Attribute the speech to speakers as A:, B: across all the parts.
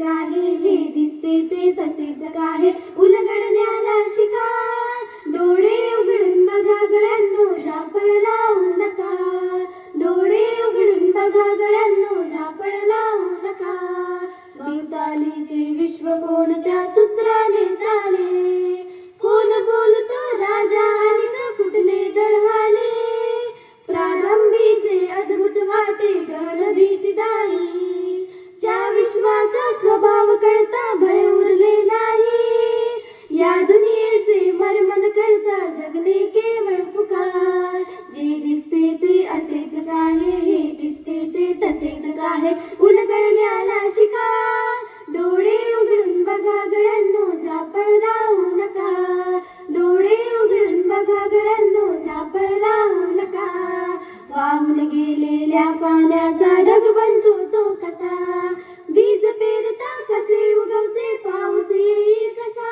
A: आहे हे दिसते ते तसेच आहे उलगडण्याला शिका. डोळे उघडून बघा गळ्यांनो झापड लावू नका. डोळे उघडून बघा गळ्यांनो झापड लावू नका. भोवतालीचे विश्व कोणत्या सूत्राने चाले. कोण बोलतो राजा आणि का कुठले दळवाले. प्रारंभीचे अद्भुत वाटे ग्रहण भीतीदायी. त्या विश्वाचा स्वभाव कळता भय उरले नाही. या दुनियेचे मर्मन करता जगणे केवळ पुकार. जे दिसते ते असेच काय हे दिसते ते तसेच काय उलगडण्याला शिका. डोळे उघडून बघा गळ्यांनो झापड लावू नका. डोळे उघडून बघा गळ्यांनो झापड लावू नका. वाहून गेलेल्या पाण्याचा ढग बनतो तो कसा. बीज पेरता कसे उगवते पाऊस येईल कसा.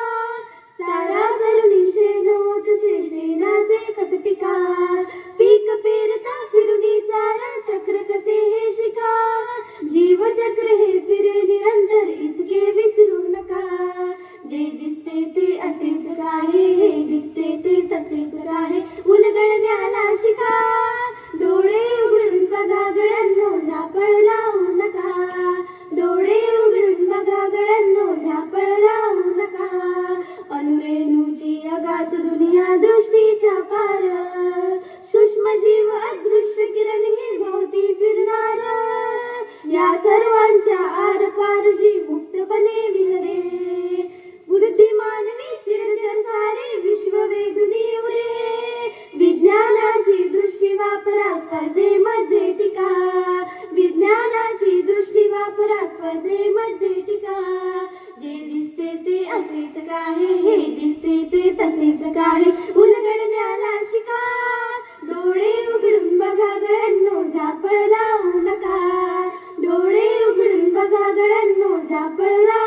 A: चारा चरुणी शेण होतसे शेणाचे खत पिका. पीक पेरता फिरुनी चारा चक्र कसे हे शिका. जीवचक्र हे फिरे निरंतर इतके विसरू नका. जे दिसते ते असेच काय हे दिसते ते तसेच काय उलगडण्याला शिका. डोळे उघडून बघा गळ्यांनो झापड लावू नका. डोळे उघडून बघा गळ्यांनो झापड लावू नका. अनुरेणूची अगाध दुनिया दृष्टीच्या पार. सूक्ष्म जीव अदृश्य किरण हे भोवती फिरणार. या सर्वांच्या आर पार जी मुक्तपणे विहरे. बुद्धिमानवी स्थिर सारे विश्व वेगुनी उरे. विज्ञानाची दृष्टी वापरा स्पर्धेमध्ये टिका. विज्ञानाची दृष्टी वापरा स्पर्धेमध्ये टिका. जे दिसते ते असेच काय हे दिसते ते तसेच काय उलगडण्याला शिका. डोळे उघडून बघा गळ्यांनो झापड लावू नका. डोळे उघडून बघा गळ्यांनो झापड लावू